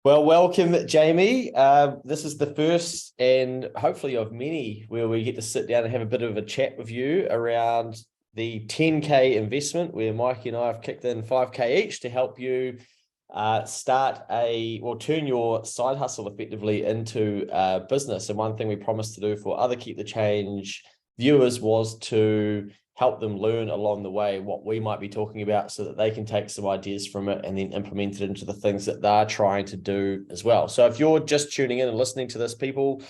Well, welcome, Jamie. This is the first and hopefully of many where we get to sit down and have a bit of a chat with you around the 10K investment, where Mikey and I have kicked in 5K each to help you turn your side hustle effectively into a business. And one thing we promised to do for other Keep the Change viewers was to help them learn along the way what we might be talking about so that they can take some ideas from it and then implement it into the things that they're trying to do as well. So if you're just tuning in and listening to this, people,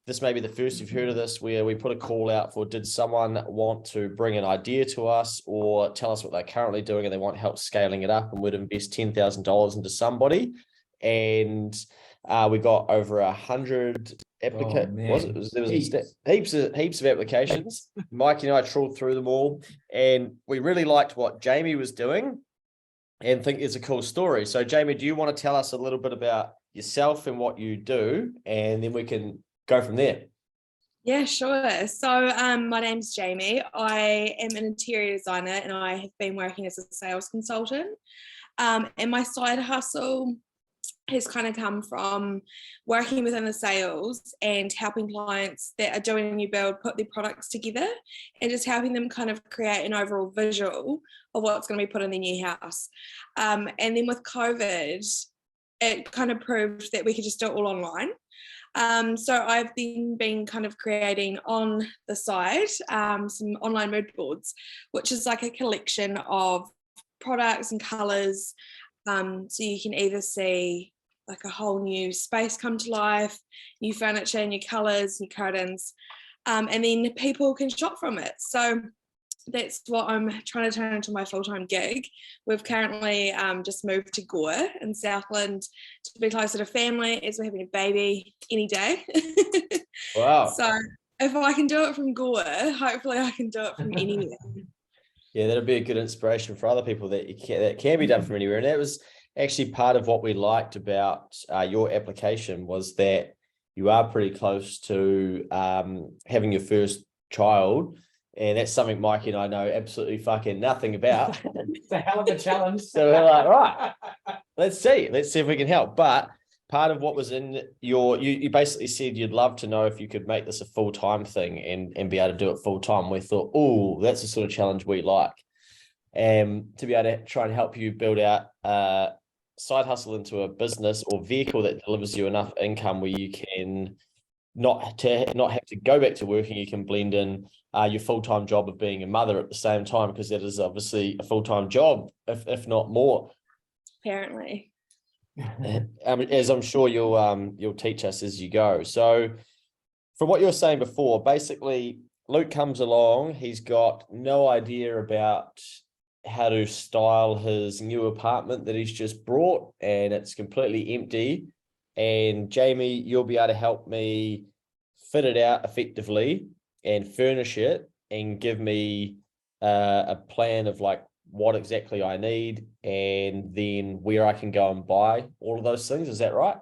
this may be the first you've heard of this, where we put a call out for, did someone want to bring an idea to us or tell us what they're currently doing and they want help scaling it up and would invest $10,000 into somebody. And we got over 100 applications. There was heaps of applications. Mikey and I trawled through them all, and we really liked what Jamie was doing and think it's a cool story. So Jamie, do you want to tell us a little bit about yourself and what you do, and then we can go from there? Yeah, sure. So my name's Jamie. I am an interior designer and I have been working as a sales consultant. And my side hustle has kind of come from working within the sales and helping clients that are doing a new build put their products together and just helping them kind of create an overall visual of what's going to be put in their new house. And then with COVID, it kind of proved that we could just do it all online. So I've been kind of creating on the side some online mood boards, which is like a collection of products and colours. So you can either see like a whole new space come to life, new furniture, new colours, new curtains, and then people can shop from it. So that's what I'm trying to turn into my full-time gig. We've currently just moved to Gore in Southland to be closer to family as we're having a baby any day. Wow. So if I can do it from Gore, hopefully I can do it from anywhere. Yeah, that'll be a good inspiration for other people that can be done from anywhere. And that was actually part of what we liked about your application, was that you are pretty close to having your first child. And that's something Mikey and I know absolutely fucking nothing about. It's a hell of a challenge. So we're like, right, let's see if we can help. But part of what was in you basically said you'd love to know if you could make this a full-time thing and be able to do it full-time. We thought, oh, that's the sort of challenge we like. And to be able to try and help you build out a side hustle into a business or vehicle that delivers you enough income where you can not have to go back to working, you can blend in your full-time job of being a mother at the same time, because that is obviously a full-time job, if not more. Apparently. As I'm sure you'll teach us as you go. So from what you were saying before, basically Luke comes along, he's got no idea about how to style his new apartment that he's just brought, and it's completely empty. And Jamie, you'll be able to help me fit it out effectively and furnish it and give me a plan of like what exactly I need and then where I can go and buy all of those things. Is that right?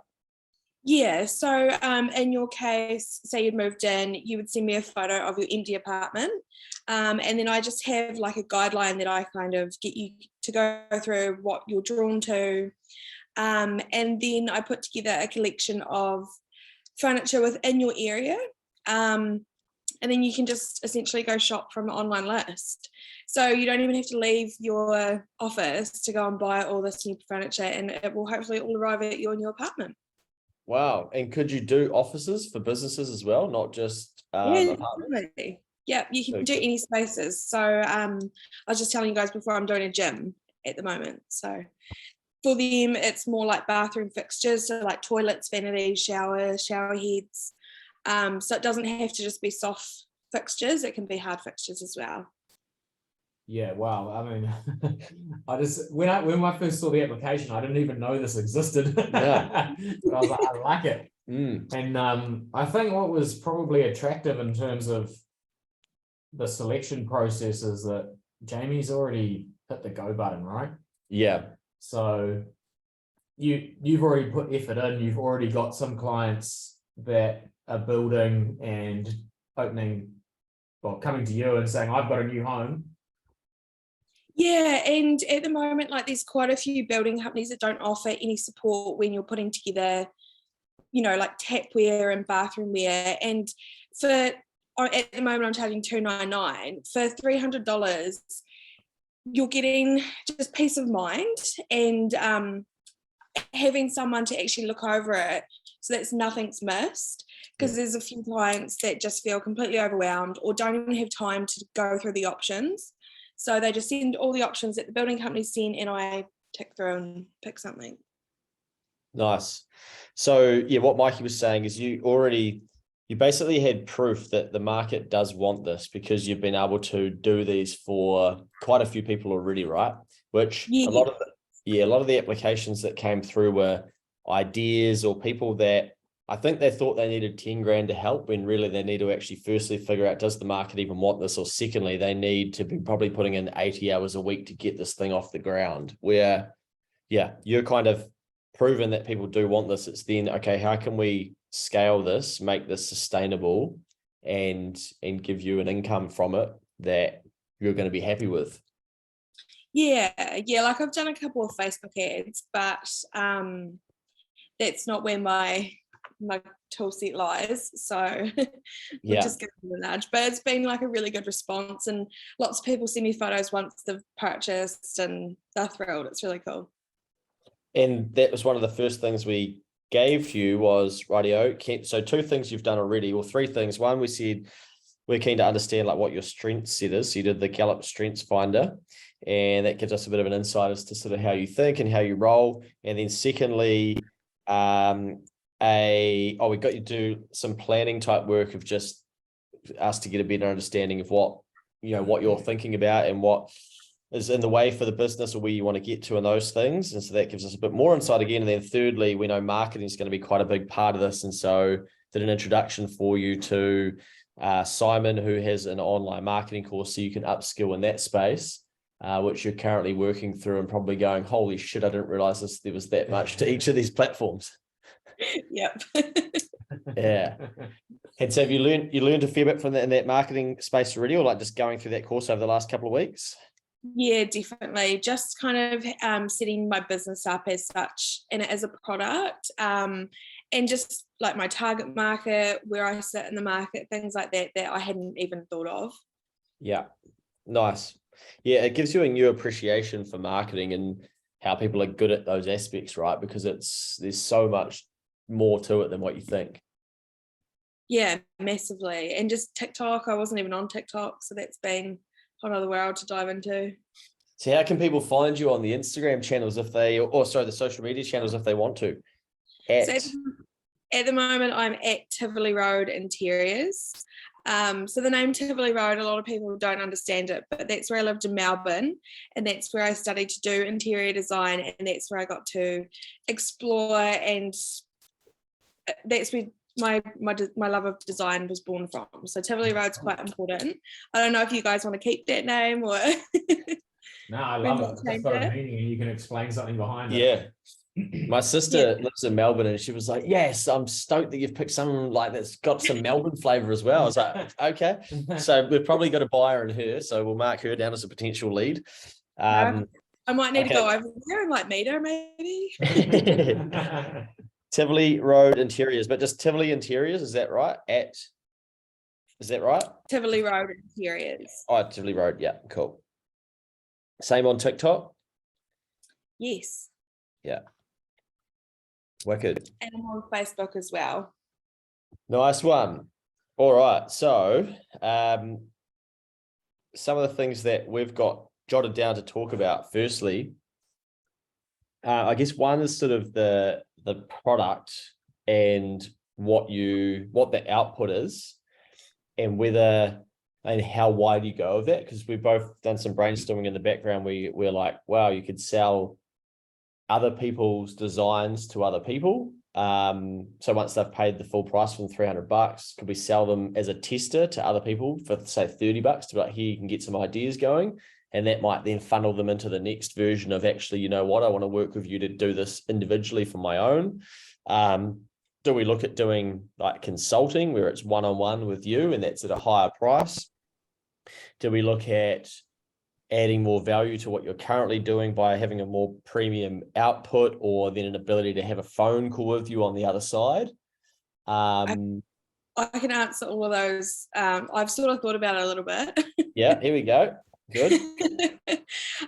Yeah. So in your case, say you'd moved in, you would send me a photo of your empty apartment. And then I just have like a guideline that I kind of get you to go through what you're drawn to. And then I put together a collection of furniture within your area. And then you can just essentially go shop from an online list. So you don't even have to leave your office to go and buy all this new furniture, and it will hopefully all arrive at you in your apartment. Wow. And could you do offices for businesses as well, not just Yeah, apartments? definitely. Yeah, you can do any spaces. So I was just telling you guys before, I'm doing a gym at the moment. So for them, it's more like bathroom fixtures, so like toilets, vanities, shower heads. So it doesn't have to just be soft fixtures, it can be hard fixtures as well. Yeah, wow. I mean, when I first saw the application, I didn't even know this existed. Yeah. But I was like, I like it. Mm. And I think what was probably attractive in terms of the selection process is that Jamie's already hit the go button, right? Yeah. So you've already put effort in, you've already got some clients that are building and opening, well, coming to you and saying, I've got a new home. Yeah, and at the moment, like there's quite a few building companies that don't offer any support when you're putting together, like tapware and bathroom wear. And at the moment, I'm charging $299 for $300. You're getting just peace of mind and having someone to actually look over it so that nothing's missed. Because there's a few clients that just feel completely overwhelmed or don't even have time to go through the options. So they just send all the options that the building company send, and I tick through and pick something. Nice. So yeah, what Mikey was saying is you basically had proof that the market does want this because you've been able to do these for quite a few people already, right? Which Yeah. a lot of the applications that came through were ideas or people that I think they thought they needed 10 grand to help when really they need to actually firstly figure out, does the market even want this? Or secondly, they need to be probably putting in 80 hours a week to get this thing off the ground, where, yeah, you're kind of proven that people do want this. It's then, okay, how can we scale this, make this sustainable and give you an income from it that you're going to be happy with? Yeah, like I've done a couple of Facebook ads, but that's not where my tool set lies. So we'll just give them a nudge. But it's been like a really good response, and lots of people send me photos once they've purchased and they're thrilled. It's really cool. And that was one of the first things we gave you was, rightio. So 2 things you've done already, or 3 things. One, we said we're keen to understand like what your strength set is. So you did the Gallup Strengths Finder, and that gives us a bit of an insight as to sort of how you think and how you roll. And then secondly, we got you to do some planning type work of just us to get a better understanding of what you're thinking about and what is in the way for the business or where you want to get to and those things. And so that gives us a bit more insight again. And then thirdly, we know marketing is going to be quite a big part of this. And so did an introduction for you to Simon, who has an online marketing course so you can upskill in that space, which you're currently working through and probably going, holy shit, I didn't realize there was that much to each of these platforms. Yep. Yeah. And so have you learned a fair bit from that in that marketing space already, or like just going through that course over the last couple of weeks? Yeah, definitely. Just kind of setting my business up as such and as a product, and just like my target market, where I sit in the market, things like that I hadn't even thought of. Yeah, nice. Yeah, it gives you a new appreciation for marketing and how people are good at those aspects, right? Because there's so much more to it than what you think. Yeah, massively. And just TikTok, I wasn't even on TikTok, so that's been a whole other world to dive into. So how can people find you on the Instagram channels the social media channels if they want to? At the moment, I'm at Tivoli Road Interiors. So the name Tivoli Road, a lot of people don't understand it, but that's where I lived in Melbourne, and that's where I studied to do interior design, and that's where I got to explore, and that's where my love of design was born from. So Tivoli Road's quite important. I don't know if you guys want to keep that name or No, I love it. It's got a meaning and you can explain something behind it. Yeah. My sister lives in Melbourne and she was like, yes, I'm stoked that you've picked someone like that's got some Melbourne flavor as well. I was like, okay. So we've probably got a buyer in her. So we'll mark her down as a potential lead. I might need to go over there and like meet her maybe. Tivoli Road Interiors, but just Tivoli Interiors, is that right? Is that right? Tivoli Road Interiors. Oh, Tivoli Road, yeah, cool. Same on TikTok? Yes. Yeah. Wicked. And I'm on Facebook as well. Nice one. All right. So some of the things that we've got jotted down to talk about. Firstly, I guess one is sort of the product and what the output is and how wide you go with it. Because we've both done some brainstorming in the background. We're like, wow, you could sell other people's designs to other people. So once they've paid the full price from $300, could we sell them as a tester to other people for say $30 to be like, here, you can get some ideas going. And that might then funnel them into the next version of actually, you know what, I want to work with you to do this individually for my own. Do we look at doing like consulting where it's one-on-one with you and that's at a higher price? Do we look at adding more value to what you're currently doing by having a more premium output, or then an ability to have a phone call with you on the other side? I can answer all of those. I've sort of thought about it a little bit. Yeah, here we go. Good.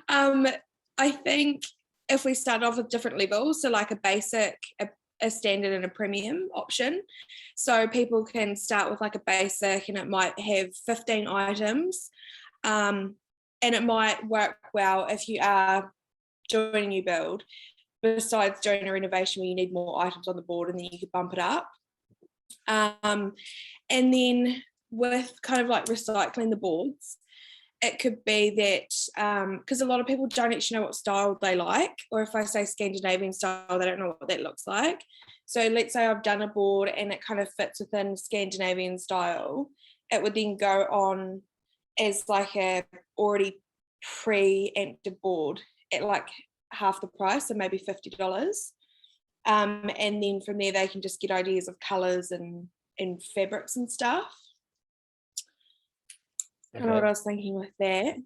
I think if we start off with different levels, so like a basic, a standard and a premium option. So people can start with like a basic and it might have 15 items. And it might work well if you are doing a new build, besides doing a renovation where you need more items on the board, and then you could bump it up. And then with kind of like recycling the boards, it could be that because a lot of people don't actually know what style they like, or if I say Scandinavian style, they don't know what that looks like. So let's say I've done a board and it kind of fits within Scandinavian style, it would then go on as like a already pre-empted board at like half the price, so maybe $50. And then from there they can just get ideas of colours and fabrics and stuff. I don't know what I was thinking with that.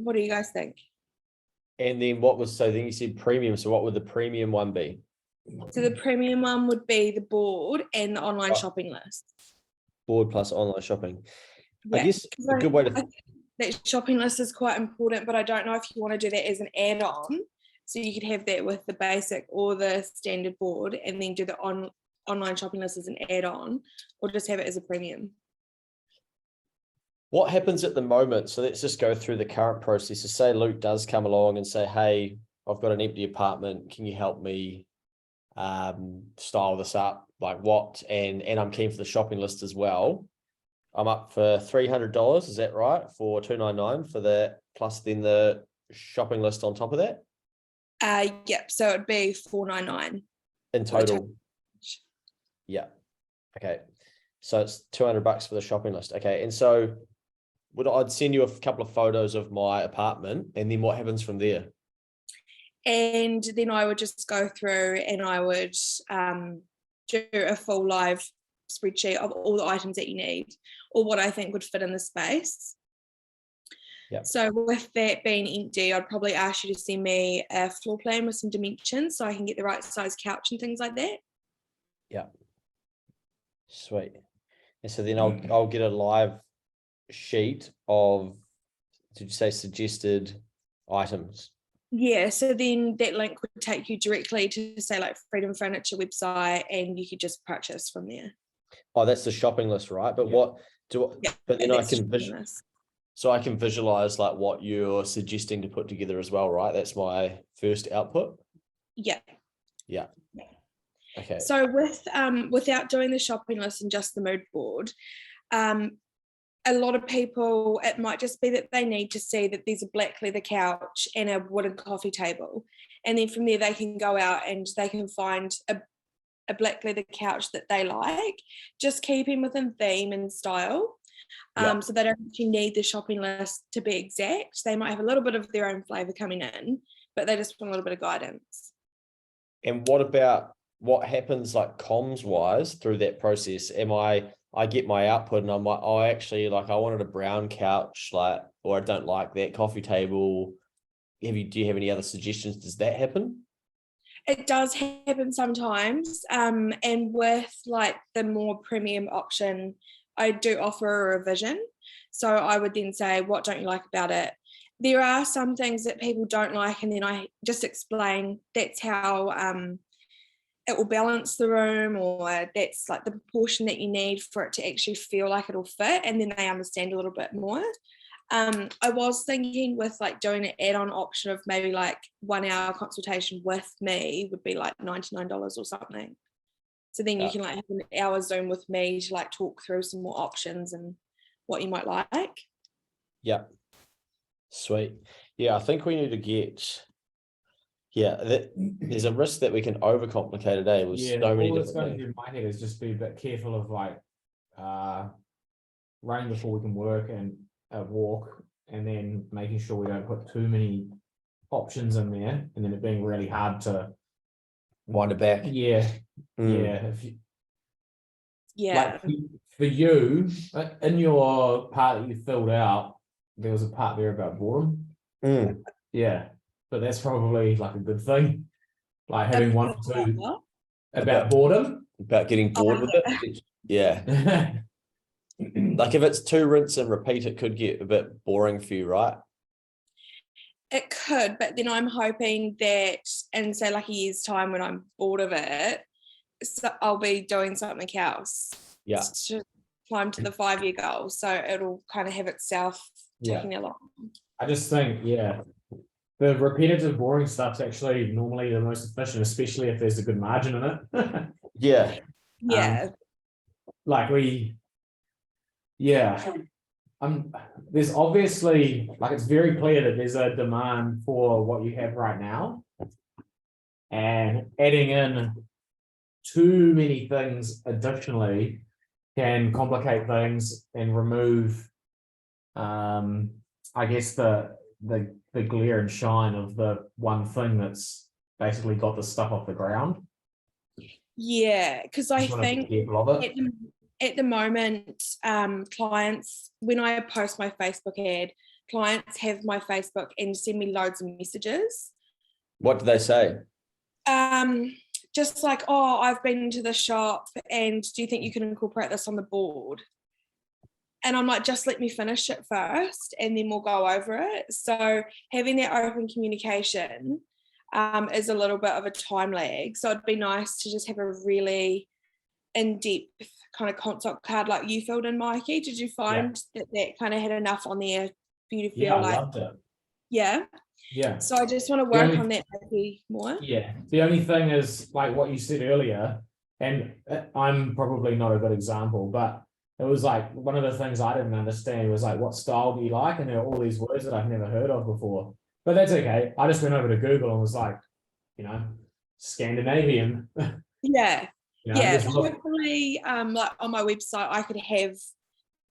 What do you guys think? And then what was, so then you said premium, so what would the premium one be? So the premium one would be the board and the online shopping list. Board plus online shopping. Yeah, I guess a good way to that shopping list is quite important, but I don't know if you want to do that as an add-on. So you could have that with the basic or the standard board, and then do the online shopping list as an add-on, or just have it as a premium. What happens at the moment? So let's just go through the current process. So say Luke does come along and say, hey, I've got an empty apartment. Can you help me style this up? Like what? And I'm keen for the shopping list as well. I'm up for $300. Is that right? For $299 for that, plus then the shopping list on top of that? Yep. So it'd be $499 in total. Yeah. Okay. So it's $200 for the shopping list. Okay. And so I'd send you a couple of photos of my apartment, and then what happens from there? And then I would just go through and I would do a full live spreadsheet of all the items that you need, or what I think would fit in the space. Yeah. So with that being empty, I'd probably ask you to send me a floor plan with some dimensions so I can get the right size couch and things like that. Yeah. Sweet. And so then I'll get a live sheet of, did you say suggested items? Yeah, so then that link would take you directly to say like Freedom Furniture website, and you could just purchase from there. Oh, that's the shopping list, right? But what do but then I can I can visualize like what you're suggesting to put together as well, right? That's my first output. Yeah. Yeah. Okay. So with without doing the shopping list and just the mood board, a lot of people, it might just be that they need to see that there's a black leather couch and a wooden coffee table, and then from there they can go out and they can find a black leather couch that they like, just keeping within theme and style. So they don't actually need the shopping list to be exact. They might have a little bit of their own flavour coming in, but they just want a little bit of guidance. And what about what happens like comms wise through that process? I get my output and I'm like, oh, actually, like I wanted a brown couch, like, or I don't like that coffee table. Do you have any other suggestions? Does that happen? It does happen sometimes. And with like the more premium option, I do offer a revision. So I would then say, what don't you like about it? There are some things that people don't like, and then I just explain that's how it will balance the room, or that's like the proportion that you need for it to actually feel like it'll fit, and then they understand a little bit more. I was thinking with like doing an add-on option of maybe like 1 hour consultation with me would be like $99 or something. So then you can like have an hour Zoom with me to like talk through some more options and what you might like. Yeah. Sweet. Yeah, I think we need to get, there's a risk that we can overcomplicate it, with so many what's different going things. through my head is just be a bit careful of like running before we can work and walk, and then making sure we don't put too many options in there, and then it being really hard to wind it back. Yeah. Yeah. Like for you, in your part that you filled out, there was a part there about boredom. Mm. Yeah, but that's probably like a good thing. Like having one or two about boredom. About getting bored with it. Yeah. Like if it's too rinse and repeat, it could get a bit boring for you, right? It could, but then I'm hoping that in say like a year's time when I'm bored of it, so I'll be doing something else. Yeah. To climb to the 5-year goal. So it'll kind of have itself Yeah. ticking along. I just think, yeah, the repetitive, boring stuff's actually normally the most efficient, especially if there's a good margin in it. Yeah. Yeah. Like there's obviously, like, it's very clear that there's a demand for what you have right now. And adding in too many things additionally can complicate things and remove, I guess, the glare and shine of the one thing that's basically got the stuff off the ground. Yeah, because I Just wanna be think careful of it. at the moment, clients, when I post my Facebook ad, clients have my Facebook and send me loads of messages. What do they say? Just like, oh, I've been to the shop and do you think you can incorporate this on the board? And I'm like, just let me finish it first and then we'll go over it. So having that open communication is a little bit of a time lag. So it'd be nice to just have a really in-depth kind of consult card like you filled in, Mikey. Did you find that kind of had enough on there for you to feel I like, loved it. yeah? Yeah. So I just want to work on that maybe more. Yeah. The only thing is, like what you said earlier, and I'm probably not a good example, but it was like one of the things I didn't understand was like, what style do you like? And there are all these words that I've never heard of before. But that's okay. I just went over to Google and was like, Scandinavian. Yeah. Just look. Hopefully, like on my website, I could have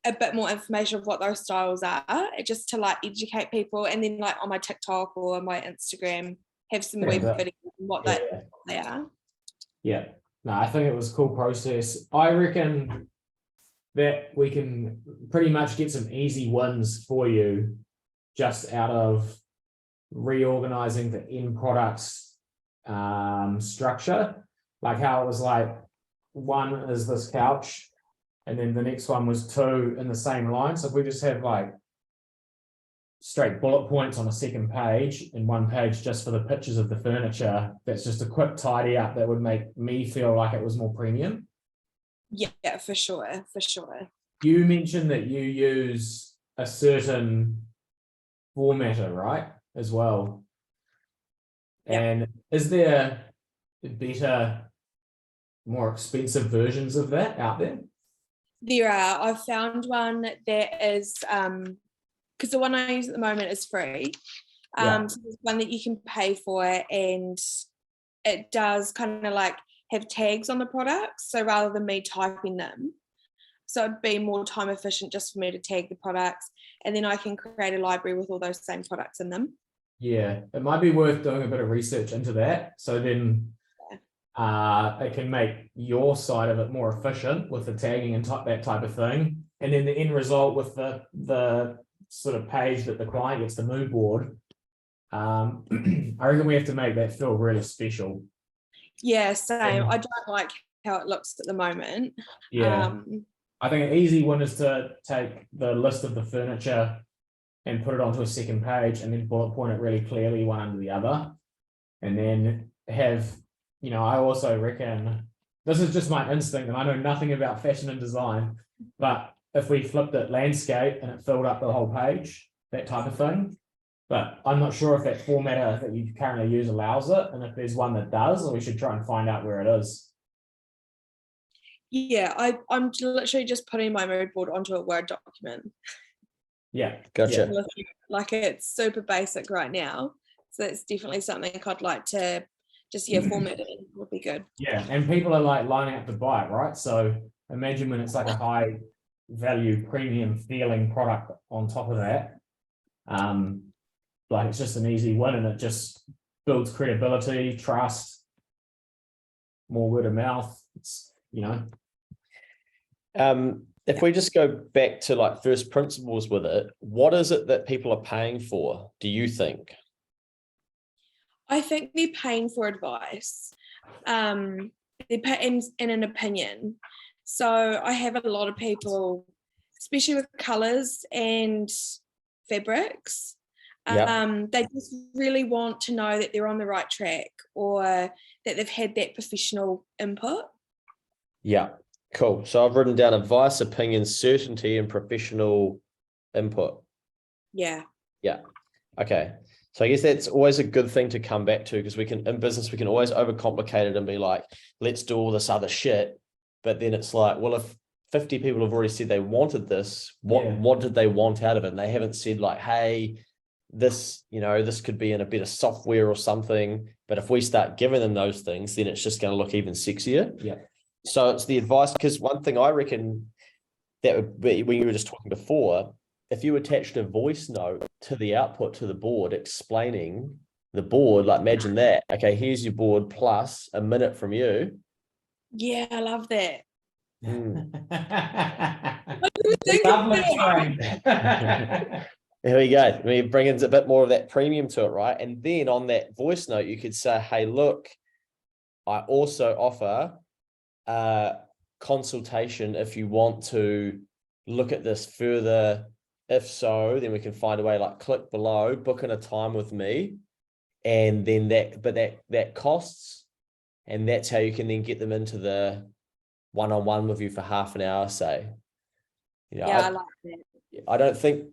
a bit more information of what those styles are, just to like educate people, and then like on my TikTok or my Instagram, have some web videos on what they are. Yeah, no, I think it was a cool process. I reckon that we can pretty much get some easy wins for you just out of reorganizing the end products structure, like how it was like one is this couch and then the next one was two in the same line. So if we just have like straight bullet points on a second page and one page just for the pictures of the furniture, that's just a quick tidy up that would make me feel like it was more premium. Yeah, for sure. You mentioned that you use a certain formatter, right, as well. And is there better, more expensive versions of that out there? There are. I've found one that is because the one I use at the moment is free. So there's one that you can pay for, and it does kind of like have tags on the products. So rather than me typing them, so it'd be more time efficient just for me to tag the products, and then I can create a library with all those same products in them. Yeah, it might be worth doing a bit of research into that. So then it can make your side of it more efficient with the tagging and that type of thing. And then the end result with the sort of page that the client gets, the mood board, I reckon we have to make that feel really special. Yeah, same. I don't like how it looks at the moment. Yeah. I think an easy one is to take the list of the furniture and put it onto a second page and then bullet point it really clearly one under the other. And then have, I also reckon, this is just my instinct and I know nothing about fashion and design, but if we flipped it landscape and it filled up the whole page, that type of thing. But I'm not sure if that formatter that you currently use allows it. And if there's one that does, we should try and find out where it is. Yeah, I'm literally just putting my mood board onto a Word document. Yeah, gotcha. Like it's super basic right now. So it's definitely something I'd like to just, format it in would be good. Yeah, and people are like lining up to buy it, right? So imagine when it's like a high value premium feeling product on top of that. Like it's just an easy win and it just builds credibility, trust, more word of mouth. It's, if we just go back to like first principles with it, what is it that people are paying for, do you think? I think they're paying for advice. They're paying in an opinion. So I have a lot of people, especially with colours and fabrics, Yeah. they just really want to know that they're on the right track or that they've had that professional input. Yeah. Cool. So I've written down advice, opinion, certainty, and professional input. Yeah. Yeah. Okay. So I guess that's always a good thing to come back to, because we can, in business, we can always overcomplicate it and be like, let's do all this other shit. But then it's like, well, if 50 people have already said they wanted this, what did they want out of it? And they haven't said like, hey, this, this could be in a better software or something. But if we start giving them those things, then it's just going to look even sexier. Yeah. So it's the advice, because one thing I reckon that would be, when you were just talking before, if you attached a voice note to the output to the board explaining the board, like imagine that, okay, here's your board plus a minute from you. Yeah, I love that. Lovely train. Here we go. We bring in a bit more of that premium to it, right? And then on that voice note, you could say, hey, look, I also offer consultation if you want to look at this further. If so, then we can find a way, like click below, book in a time with me. And then that costs. And that's how you can then get them into the one-on-one with you for half an hour, say. I like that. I don't think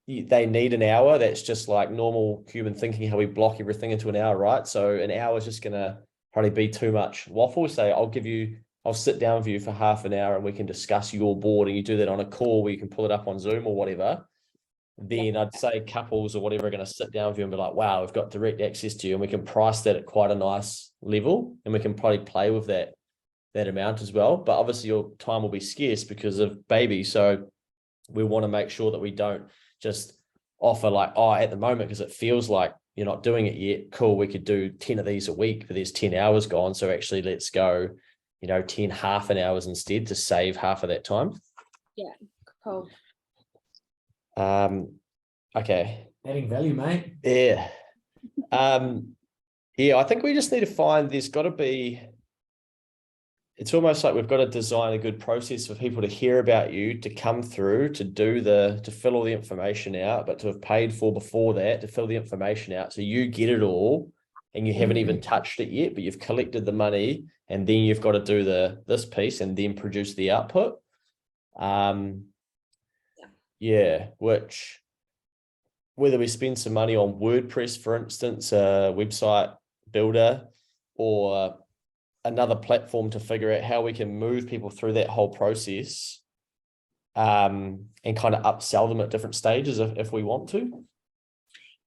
they need an hour. That's just like normal human thinking, how we block everything into an hour, right? So an hour is just going to probably be too much waffle. Say, I'll sit down with you for half an hour and we can discuss your board, and you do that on a call where you can pull it up on Zoom or whatever. Then I'd say couples or whatever are going to sit down with you and be like, wow, we've got direct access to you, and we can price that at quite a nice level, and we can probably play with that amount as well. But obviously your time will be scarce because of baby. So we want to make sure that we don't just offer like, oh, at the moment, because it feels like you're not doing it yet. Cool, we could do 10 of these a week, but there's 10 hours gone. So actually let's go, 10 half an hours instead to save half of that time. Yeah, cool. Okay. Adding value, mate. Yeah. Yeah, I think we just need to find, it's almost like we've got to design a good process for people to hear about you, to come through, to fill all the information out, but to have paid for before that, to fill the information out. So you get it all and you haven't even touched it yet, but you've collected the money, and then you've got to do this piece and then produce the output. Which, whether we spend some money on WordPress, for instance, a website builder, or another platform to figure out how we can move people through that whole process, and kind of upsell them at different stages if we want to.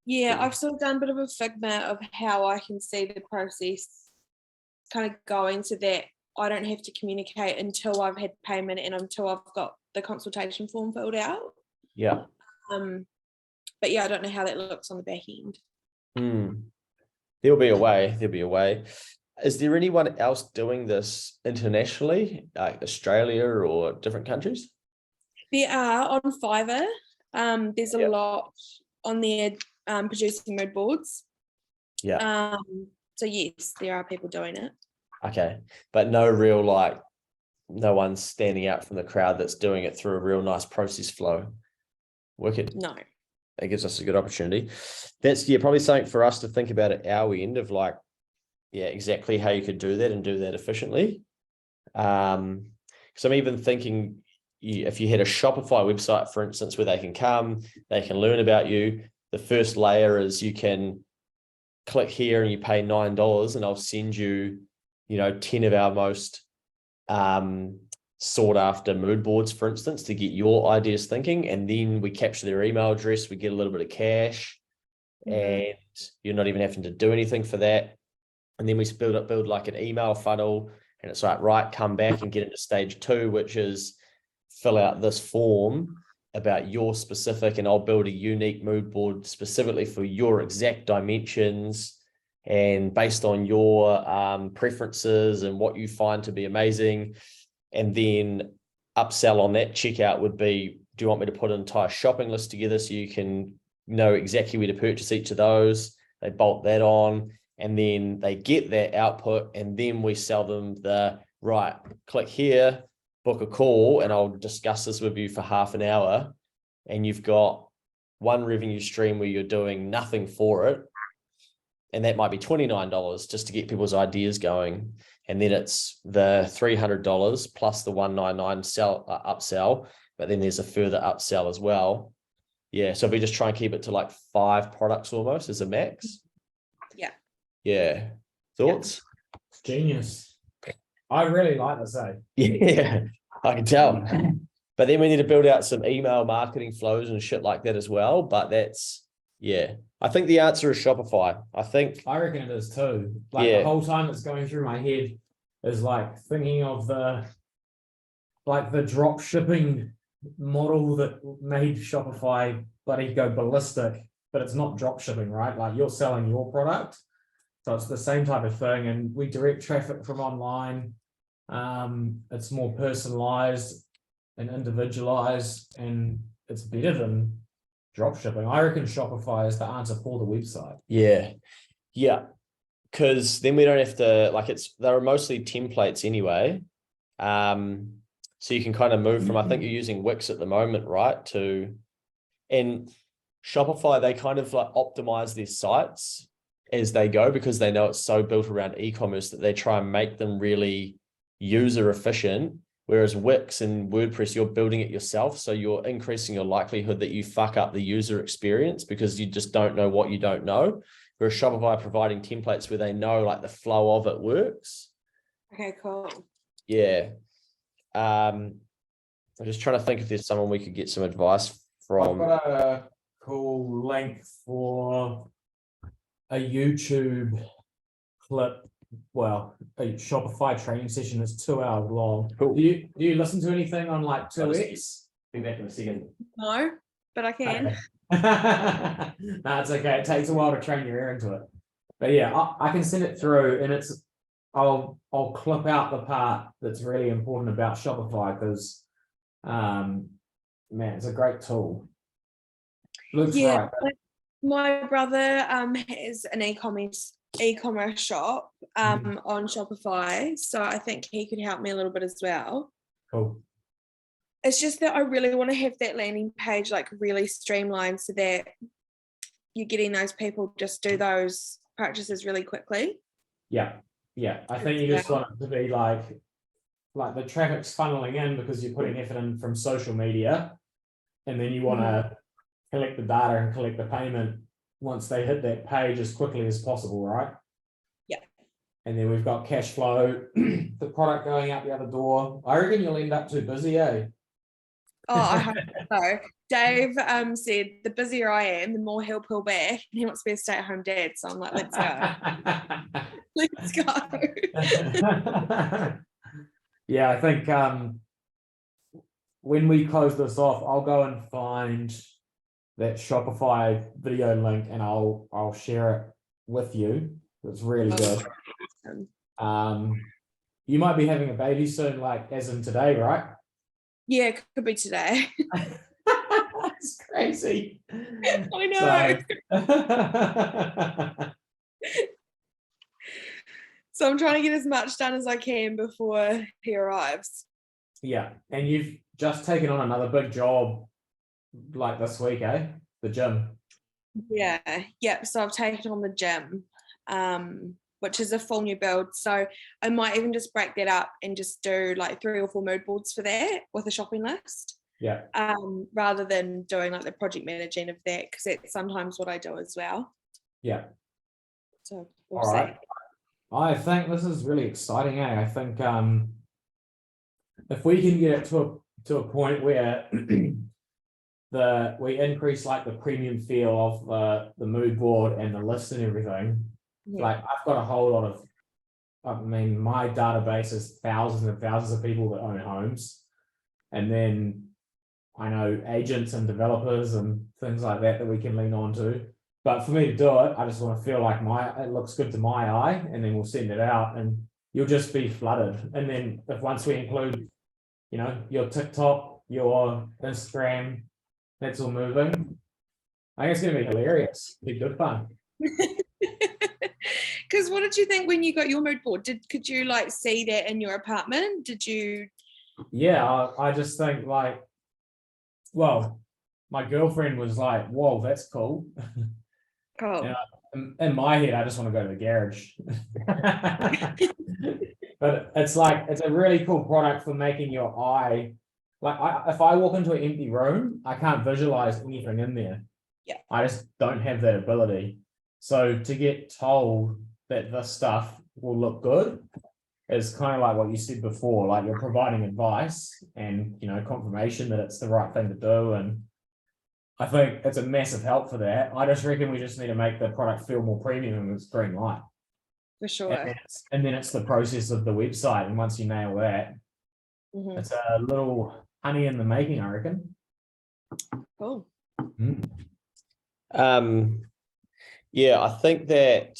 Yeah, I've sort of done a bit of a figment of how I can see the process kind of going, so that I don't have to communicate until I've had payment and until I've got the consultation form filled out. Yeah. But yeah, I don't know how that looks on the back end. There'll be a way. Is there anyone else doing this internationally, like Australia or different countries? There are on Fiverr. There's a lot on there producing mood boards. Yeah. So yes, there are people doing it. Okay. But no one's standing out from the crowd that's doing it through a real nice process flow. Wicked. No. That gives us a good opportunity. That's probably something for us to think about at our end of like, exactly how you could do that and do that efficiently. Because I'm even thinking, if you had a Shopify website, for instance, where they can come, they can learn about you. The first layer is you can click here and you pay $9 and I'll send you, 10 of our most sought after mood boards, for instance, to get your ideas thinking. And then we capture their email address, we get a little bit of cash, and you're not even having to do anything for that. And then we build like an email funnel, and it's like, right, come back and get into stage 2, which is fill out this form about your specific, and I'll build a unique mood board specifically for your exact dimensions and based on your preferences and what you find to be amazing. And then upsell on that checkout would be, do you want me to put an entire shopping list together so you can know exactly where to purchase each of those? They bolt that on, and then they get that output, and then we sell them the, right, click here, book a call, and I'll discuss this with you for half an hour. And you've got one revenue stream where you're doing nothing for it. And that might be $29 just to get people's ideas going. And then it's the $300 plus the $199 upsell, but then there's a further upsell as well. Yeah. So if we just try and keep it to like 5 products almost as a max. Yeah. Yeah. Thoughts? Genius. I really like this, eh? Yeah, I can tell. But then we need to build out some email marketing flows and shit like that as well. But that's, yeah, I think the answer is Shopify. I reckon it is too. Like Yeah. the whole time it's going through my head is like thinking of the drop shipping model that made Shopify bloody go ballistic, but it's not drop shipping, right? Like you're selling your product. So it's the same type of thing. And we direct traffic from online. It's more personalized and individualized, and it's better than drop shipping. I reckon Shopify is the answer for the website. Yeah. Because then we don't have to, like, they're mostly templates anyway. So you can kind of move from, I think you're using Wix at the moment, right? And Shopify, they kind of like optimize their sites as they go, because they know it's so built around e-commerce that they try and make them really user efficient. Whereas Wix and WordPress, you're building it yourself. So you're increasing your likelihood that you fuck up the user experience because you just don't know what you don't know. Whereas Shopify providing templates where they know like the flow of it works. Okay, cool. Yeah. I'm just trying to think if there's someone we could get some advice from. I've got a cool link for a YouTube clip. Well, a Shopify training session that's 2 hours long. Cool. Do you listen to anything on like 2X? Be back in a second. No, but I can. Okay. No, it's okay. It takes a while to train your ear into it. But yeah, I can send it through, and I'll clip out the part that's really important about Shopify, because man, it's a great tool. Looks Yeah, right. my brother has an e-commerce shop on Shopify, so I think he could help me a little bit as well. Cool. It's just that I really want to have that landing page like really streamlined so that you're getting those people just do those purchases really quickly. Yeah. I think you just want it to be like the traffic's funneling in because you're putting effort in from social media, and then you want to collect the data and collect the payment once they hit that page as quickly as possible, right? Yeah. And then we've got cash flow, the product going out the other door. I reckon you'll end up too busy, eh? Oh, I hope so. Dave said the busier I am, the more he'll pull back, and he wants to be a stay-at-home dad. So I'm like, let's go. Let's go. Yeah, I think when we close this off, I'll go and find that Shopify video link and I'll share it with you. It's really good. You might be having a baby soon, like as in today, right? Yeah, it could be today. It's crazy. I know. So I'm trying to get as much done as I can before he arrives. Yeah, and you've just taken on another big job like this week, eh? The gym. Yeah. So I've taken on the gym, which is a full new build. So I might even just break that up and just do like 3 or 4 mood boards for that with a shopping list. Yeah. Rather than doing like the project managing of that, because it's sometimes what I do as well. Yeah. So we'll all see. right. I think this is really exciting, eh? I think if we can get it to a point where we increase like the premium feel of the mood board and the list and everything. Yeah. Like I've got a whole lot of, my database is thousands and thousands of people that own homes, and then I know agents and developers and things like that we can lean on to. But for me to do it, I just want to feel like it looks good to my eye, and then we'll send it out and you'll just be flooded. And then once we include you know, your TikTok, your Instagram, that's all moving. I think it's gonna be hilarious. Be good fun. Because what did you think when you got your mood board? Could you like see that in your apartment? Did you? Yeah, I just think like, well, my girlfriend was like, "Whoa, that's cool." Oh, Yeah. In my head, I just want to go to the garage. But it's like, it's a really cool product for making your eye, like if I walk into an empty room, I can't visualize anything in there. Yeah. I just don't have that ability. So to get told that this stuff will look good is kind of like what you said before, like you're providing advice and, you know, confirmation that it's the right thing to do. And I think it's a massive help for that. I just reckon we just need to make the product feel more premium and it's green light. for sure. And then it's the process of the website. And once you nail that, Mhm. it's a little honey in the making, I reckon. Cool. Yeah, I think that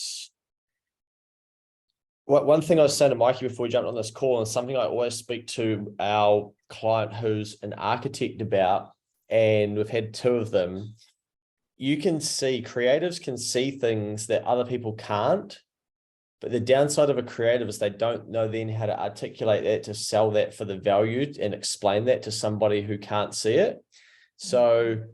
one thing I was saying to Mikey before we jumped on this call, and something I always speak to our client who's an architect about, and we've had 2 of them. You can see, creatives can see things that other people can't. But the downside of a creative is they don't know then how to articulate that to sell that for the value and explain that to somebody who can't see it. So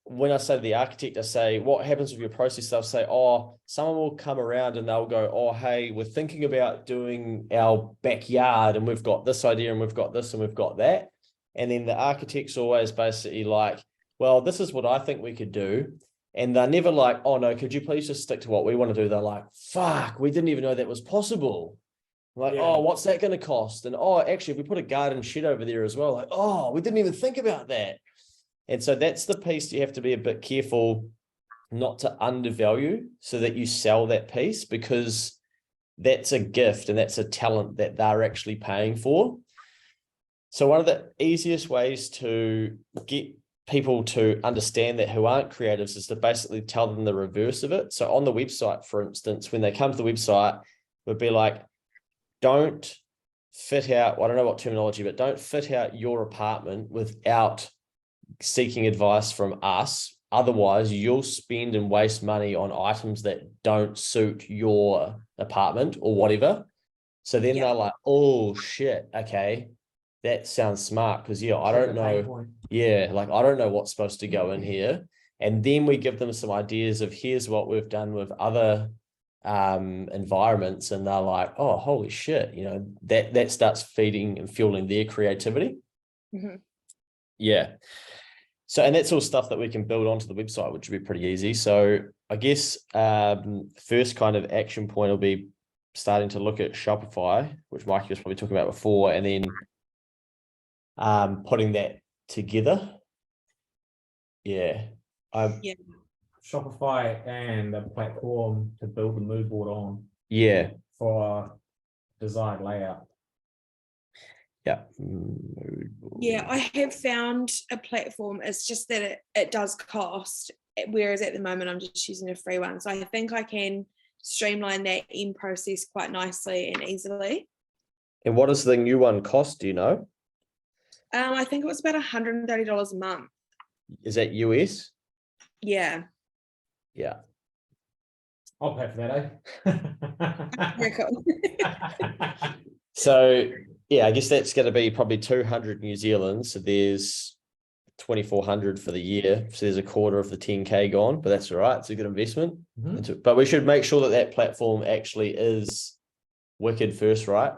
when I say to the architect, I say, what happens with your process? They'll say, oh, someone will come around and they'll go, oh, hey, we're thinking about doing our backyard and we've got this idea and we've got this and we've got that. And then the architect's always basically like, well, this is what I think we could do. And they're never like, oh no, could you please just stick to what we want to do? They're like, fuck, we didn't even know that was possible. Like, Yeah. oh, what's that going to cost? And oh, actually, if we put a garden shed over there as well, like, oh, we didn't even think about that. And so that's the piece you have to be a bit careful not to undervalue so that you sell that piece, because that's a gift and that's a talent that they're actually paying for. So one of the easiest ways to get people to understand that who aren't creatives is to basically tell them the reverse of it. So on the website, for instance, when they come to the website, would be like, don't fit out, well, I don't know what terminology, but don't fit out your apartment without seeking advice from us. Otherwise, you'll spend and waste money on items that don't suit your apartment or whatever. So then they're like, oh shit, okay, that sounds smart, because I don't know. Yeah, like I don't know what's supposed to go in here. And then we give them some ideas of here's what we've done with other environments, and they're like, oh, holy shit, that starts feeding and fueling their creativity. Yeah. So, and that's all stuff that we can build onto the website, which would be pretty easy. So I guess first kind of action point will be starting to look at Shopify, which Mikey was probably talking about before, and then putting that together. Yeah. Shopify and a platform to build the mood board on. Yeah. For desired layout. Yeah. Yeah, I have found a platform. It's just that it does cost, whereas at the moment I'm just using a free one. So I think I can streamline that in process quite nicely and easily. And what does the new one cost? Do you know? I think it was about $130 a month. Is that US? Yeah. Yeah. I'll pay for that, Very cool. So yeah, I guess that's going to be probably 200 New Zealand. So there's 2,400 for the year. So there's a quarter of the 10K gone, but that's all right. It's a good investment. But we should make sure that that platform actually is wicked first, right?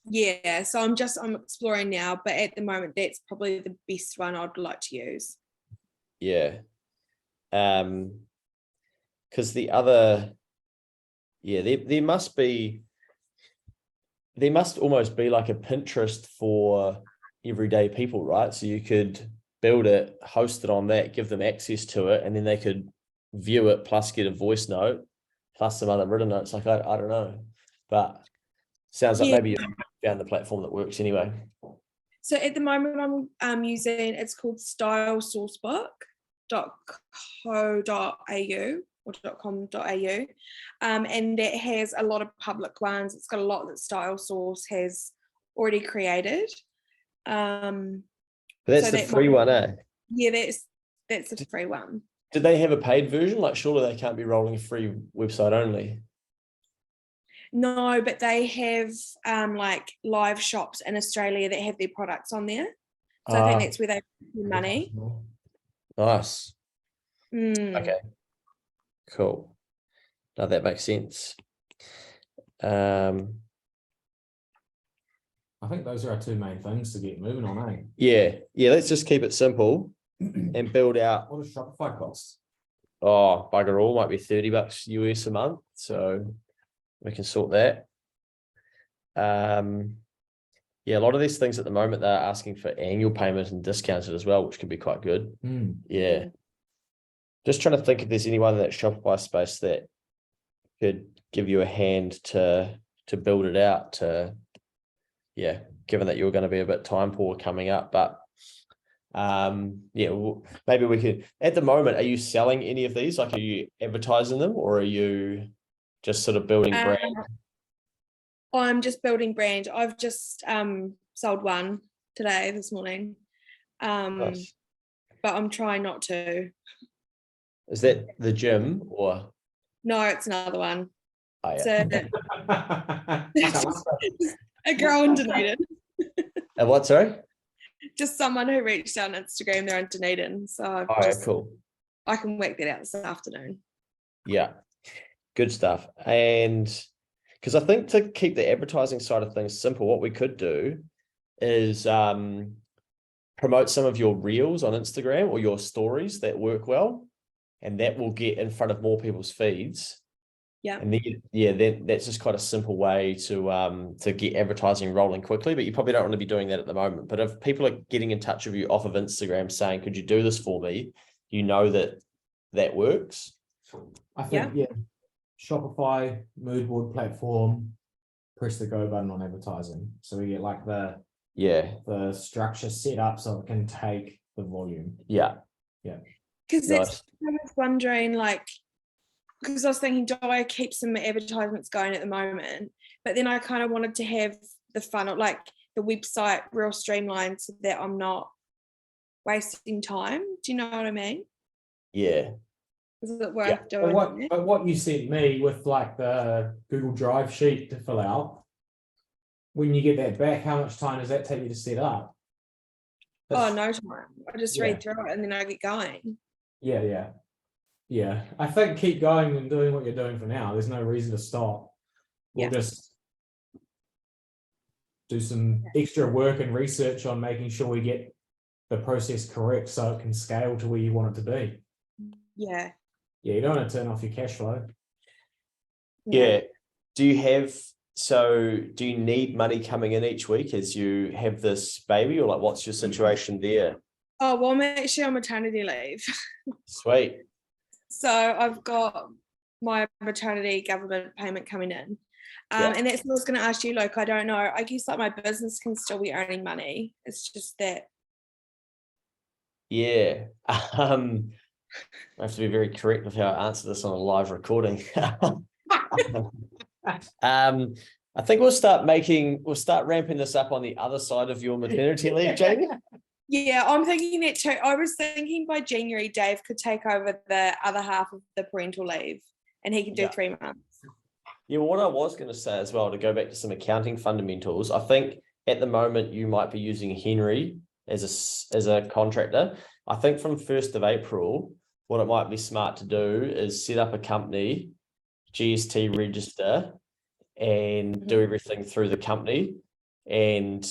Yeah, so I'm exploring now, but at the moment that's probably the best one I'd like to use. Yeah. Because the other, there must almost be like a Pinterest for everyday people, right? So you could build it, host it on that, give them access to it, and then they could view it plus get a voice note plus some other written notes. Like I don't know, but sounds like maybe you found the platform that works anyway. So at the moment I'm using, it's called stylesourcebook.co.au or .com.au, and that has a lot of public ones. It's got a lot that Style Source has already created, But that's So the that free one, eh? Yeah, that's a free one. Did they have a paid version? Like, surely they can't be rolling a free website only. No, but they have like live shops in Australia that have their products on there. So I think that's where they make their money. Nice. Mm. Okay. Cool. Now that makes sense. I think those are our two main things to get moving on, eh? Yeah. Let's just keep it simple and build out. What does Shopify cost? Oh, bugger all, might be $30 US a month. So we can sort that. Yeah, a lot of these things at the moment, they're asking for annual payment and discounted as well, which could be quite good. Yeah. Just trying to think if there's anyone in that Shopify space that could give you a hand to build it out given that you're going to be a bit time poor coming up. But maybe we could, at the moment, are you selling any of these? Like, are you advertising them, or are you just sort of building brand? I'm just building brand. I've just sold one this morning. Nice. But I'm trying not to. Is that the gym or? No, it's another one. Oh, yeah. A girl in Dunedin. What, sorry? Just someone who reached out on Instagram, they're in Dunedin. So Cool. I can work that out this afternoon. Yeah, good stuff. And because I think to keep the advertising side of things simple, what we could do is promote some of your reels on Instagram or your stories that work well, and that will get in front of more people's feeds. Yeah. And then that's just quite a simple way to get advertising rolling quickly, but you probably don't want to be doing that at the moment. But if people are getting in touch with you off of Instagram saying, could you do this for me? You know that works. I think, Shopify, mood board platform, press the go button on advertising. So we get like the structure set up so it can take the volume. Yeah. Because that's I was wondering, like, because I was thinking, do I keep some advertisements going at the moment? But then I kind of wanted to have the funnel, like the website real streamlined so that I'm not wasting time. Do you know what I mean? Yeah. Is it worth doing? But what you sent me with like the Google Drive sheet to fill out, when you get that back, how much time does that take you to set up? No time. I just read through it and then I get going. Yeah. I think keep going and doing what you're doing for now. There's no reason to stop. We'll just do some extra work and research on making sure we get the process correct so it can scale to where you want it to be. Yeah. Yeah, you don't want to turn off your cash flow. Yeah. Do you need money coming in each week as you have this baby, or like what's your situation there? Oh, well, I'm actually on maternity leave. Sweet. So I've got my maternity government payment coming in. And that's what I was going to ask you, like, I don't know. I guess like my business can still be earning money. It's just that. Yeah. I have to be very correct with how I answer this on a live recording. I think we'll start ramping this up on the other side of your maternity leave, Jamie. Yeah, I'm thinking that too. I was thinking by January, Dave could take over the other half of the parental leave and he can do 3 months. Yeah, what I was going to say as well, to go back to some accounting fundamentals, I think at the moment you might be using Henry as a contractor. I think from 1st of April, what it might be smart to do is set up a company, GST register, and do everything through the company and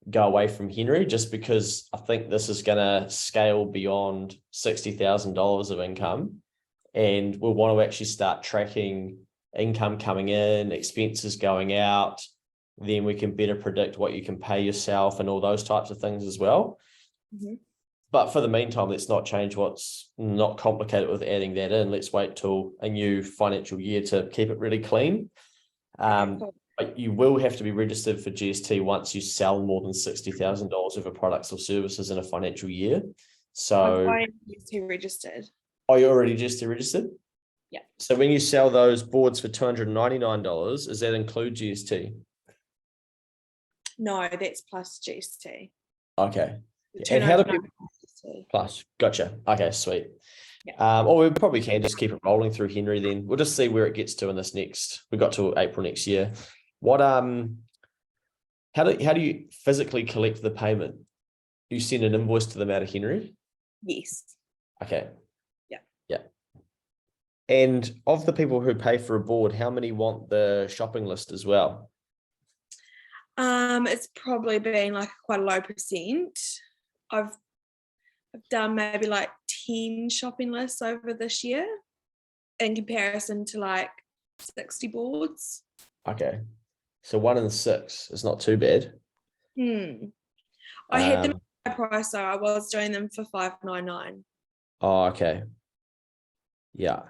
go away from Henry, just because I think this is going to scale beyond $60,000 of income, and we'll want to actually start tracking income coming in, expenses going out. Then we can better predict what you can pay yourself and all those types of things as well. Mm-hmm. But for the meantime, let's not change what's not complicated with adding that in. Let's wait till a new financial year to keep it really clean. But you will have to be registered for GST once you sell more than $60,000 worth of products or services in a financial year. So I'm GST registered. Oh, you're already GST registered? Yeah. So when you sell those boards for $299, does that include GST? No, that's plus GST. Okay. The And how do turnover people plus? Gotcha. Okay, sweet. Yeah. Or we probably can just keep it rolling through Henry then. We'll just see where it gets to in this next. We got to April next year. What how do you physically collect the payment? You send an invoice to them out of Henry? Yes. Okay. Yeah. Yeah. And of the people who pay for a board, how many want the shopping list as well? It's probably been like quite a low percent. I've done maybe like 10 shopping lists over this year in comparison to like 60 boards. Okay. So 1 in 6 is not too bad. I had them at a price, so I was doing them for $5.99. Oh, okay. Yeah.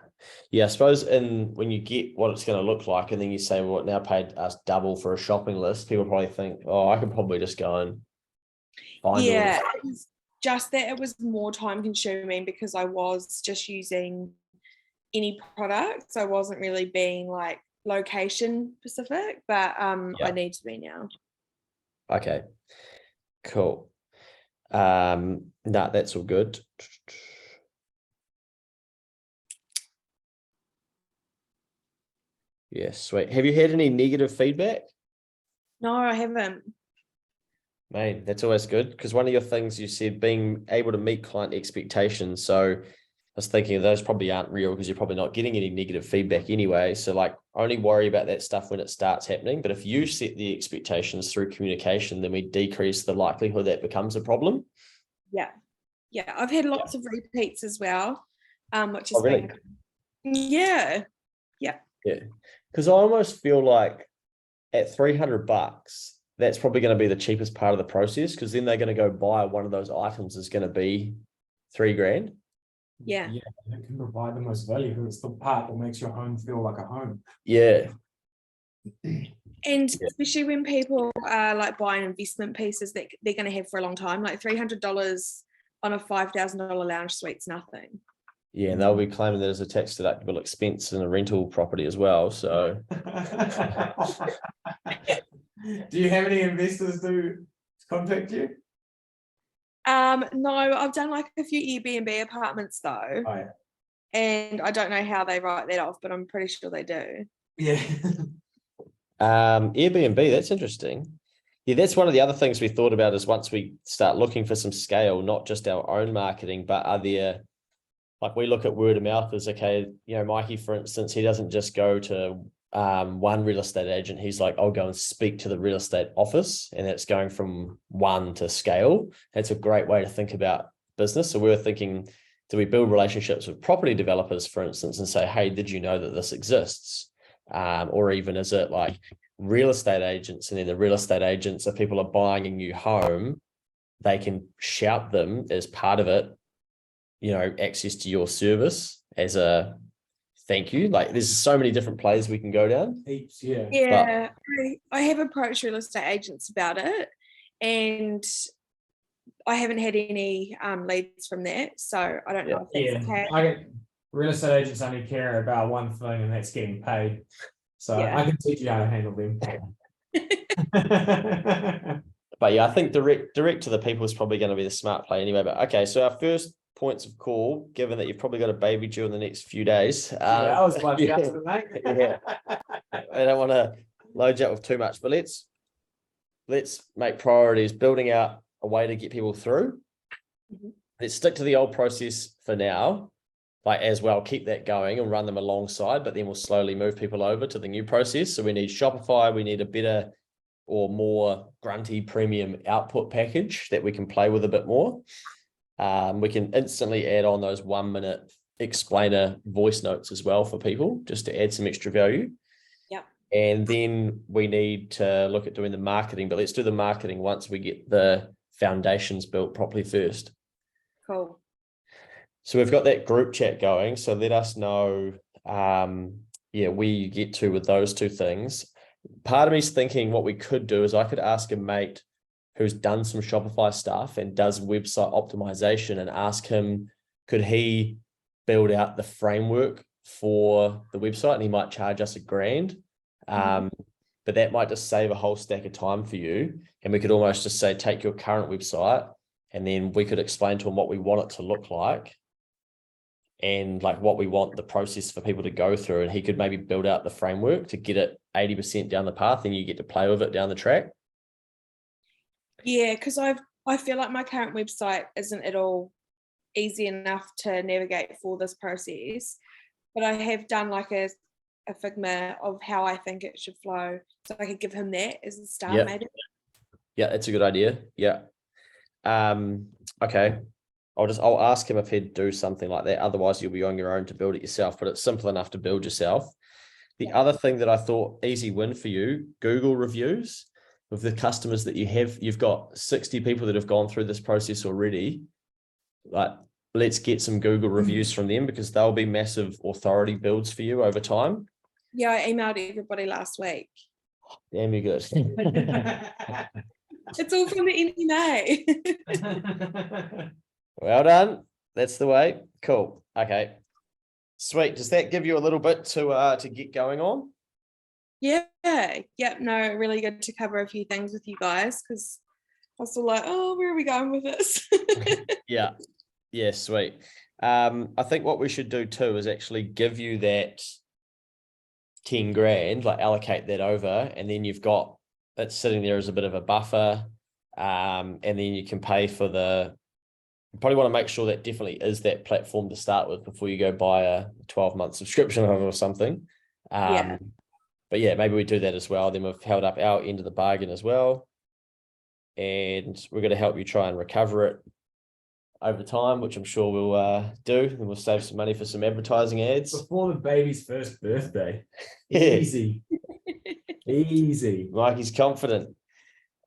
Yeah, I suppose when you get what it's going to look like, and then you say, well, it now paid us double for a shopping list, people probably think, oh, I could probably just go and find Yeah, all it was just that it was more time consuming because I was just using any products. I wasn't really being like location specific, but I need to be now. Okay, cool. No, that's all good. Yeah, sweet. Have you had any negative feedback? No, I haven't. Man, that's always good, because one of your things you said, being able to meet client expectations. So I was thinking those probably aren't real because you're probably not getting any negative feedback anyway. So like only worry about that stuff when it starts happening. But if you set the expectations through communication, then we decrease the likelihood that becomes a problem. Yeah. Yeah. I've had lots of repeats as well. Which is really? Yeah. Yeah. Because I almost feel like at $300, that's probably going to be the cheapest part of the process, because then they're going to go buy one of those items is going to be $3,000. Yeah. Yeah, it can provide the most value because it's the part that makes your home feel like a home. Yeah. And especially when people are like buying investment pieces that they're going to have for a long time, like $300 on a $5,000 lounge suite's nothing. Yeah, and they'll be claiming that as a tax deductible expense in a rental property as well. So do you have any investors to contact you? No, I've done like a few Airbnb apartments though. Oh, yeah. And I don't know how they write that off, but I'm pretty sure they do. Yeah. Airbnb, that's interesting. Yeah, that's one of the other things we thought about, is once we start looking for some scale, not just our own marketing, but are there, like we look at word of mouth as, okay, you know, Mikey, for instance, he doesn't just go to one real estate agent. He's like, I'll go and speak to the real estate office, and it's going from one to scale. That's a great way to think about business. So we were thinking, do we build relationships with property developers, for instance, and say, hey, did you know that this exists? Or even is it like real estate agents, and then the real estate agents, if people are buying a new home, they can shout them as part of it, you know, access to your service as a thank you. Like there's so many different plays we can go down. Heaps, yeah. Yeah, I have approached real estate agents about it, and I haven't had any leads from that, so I don't know if that's okay. I get real estate agents only care about one thing, and that's getting paid. So I can teach you how to handle them. But yeah, I think direct to the people is probably going to be the smart play anyway. But okay, so our first points of call, given that you've probably got a baby due in the next few days. I was like, yeah. I don't want to load you up with too much, but let's make priorities, building out a way to get people through. Let's stick to the old process for now, like as well, keep that going and run them alongside, but then we'll slowly move people over to the new process. So we need Shopify, we need a better or more grunty premium output package that we can play with a bit more. We can instantly add on those 1 minute explainer voice notes as well for people, just to add some extra value. Yep. And then we need to look at doing the marketing, but let's do the marketing once we get the foundations built properly first. Cool. So we've got that group chat going. So let us know, where you get to with those two things. Part of me is thinking what we could do is I could ask a mate who's done some Shopify stuff and does website optimization, and ask him, could he build out the framework for the website, and he might charge us $1,000. but that might just save a whole stack of time for you. And we could almost just say, take your current website, and then we could explain to them what we want it to look like and like what we want the process for people to go through. And he could maybe build out the framework to get it 80% down the path, and you get to play with it down the track. Yeah, because I feel like my current website isn't at all easy enough to navigate for this process, but I have done like a figma of how I think it should flow, so I could give him that as a start. Yeah. Maybe. Yeah, it's a good idea. Yeah. Okay. I'll ask him if he'd do something like that. Otherwise, you'll be on your own to build it yourself, but it's simple enough to build yourself. The other thing that I thought, easy win for you, Google reviews with the customers that you have. You've got 60 people that have gone through this process already. Like, let's get some Google reviews from them, because they'll be massive authority builds for you over time. Yeah, I emailed everybody last week. Damn, you good. It's all from the NMA. Well done. That's the way. Cool. Okay. Sweet. Does that give you a little bit to get going on? Yeah. Yep. No, really good to cover a few things with you guys, because I was still like, oh, where are we going with this? Yeah. Yeah, sweet. I think what we should do too is actually give you that 10 grand, like allocate that over, and then you've got it sitting there as a bit of a buffer. And then you can pay for you probably want to make sure that definitely is that platform to start with before you go buy a 12-month subscription or something. Yeah. But yeah, maybe we do that as well. Then we've held up our end of the bargain as well. And we're going to help you try and recover it over time, which I'm sure we'll do. And we'll save some money for some advertising ads. Before the baby's first birthday. Yeah. Easy. Easy. Mikey's confident.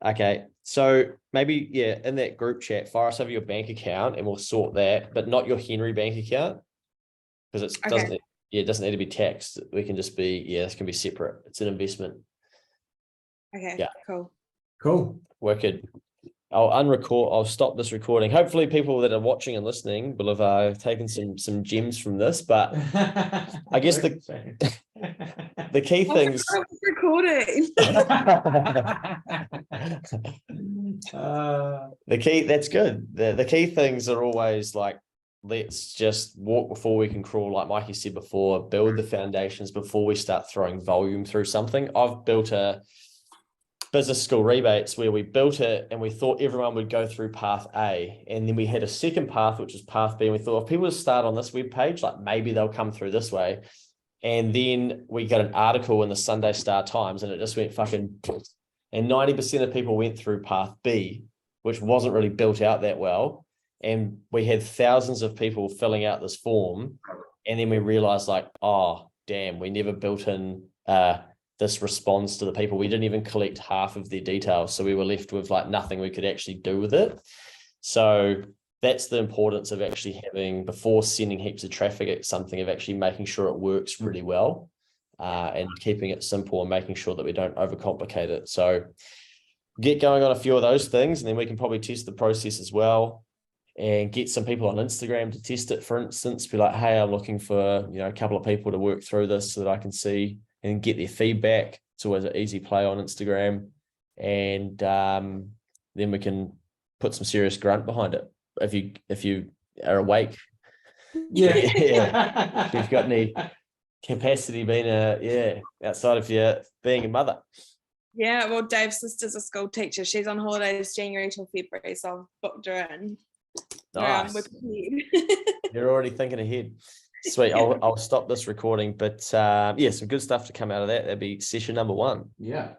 Okay, so maybe, yeah, in that group chat, fire us over your bank account and we'll sort that, but not your Henry bank account, because it doesn't need to be taxed. We can just be, this can be separate. It's an investment. Okay. Yeah. Cool. Wicked. I'll stop this recording. Hopefully people that are watching and listening will have taken some gems from this, but I guess the key things. Recording. That's good. The key things are always like, let's just walk before we can crawl, like Mikey said before, build the foundations before we start throwing volume through something. I've built a business school rebates where we built it and we thought everyone would go through path A, and then we had a second path, which was path B, and we thought if people start on this web page, like maybe they'll come through this way. And then we got an article in the Sunday Star Times and it just went fucking, and 90% of people went through path B, which wasn't really built out that well. And we had thousands of people filling out this form, and then we realized like, oh damn, we never built in this response to the people. We didn't even collect half of their details. So we were left with like nothing we could actually do with it. So that's the importance of actually having, before sending heaps of traffic at something, of actually making sure it works really well, and keeping it simple and making sure that we don't overcomplicate it. So get going on a few of those things, and then we can probably test the process as well and get some people on Instagram to test it. For instance, be like, hey, I'm looking for, a couple of people to work through this so that I can see and get their feedback. It's always an easy play on Instagram. And then we can put some serious grunt behind it. If you are awake. Yeah. If you've got any capacity being outside of being a mother. Yeah, well, Dave's sister's a school teacher. She's on holidays January till February, so I've booked her in. Nice. You're already thinking ahead. Sweet. I'll stop this recording, but some good stuff to come out of that. That'd be session number 1. Yeah.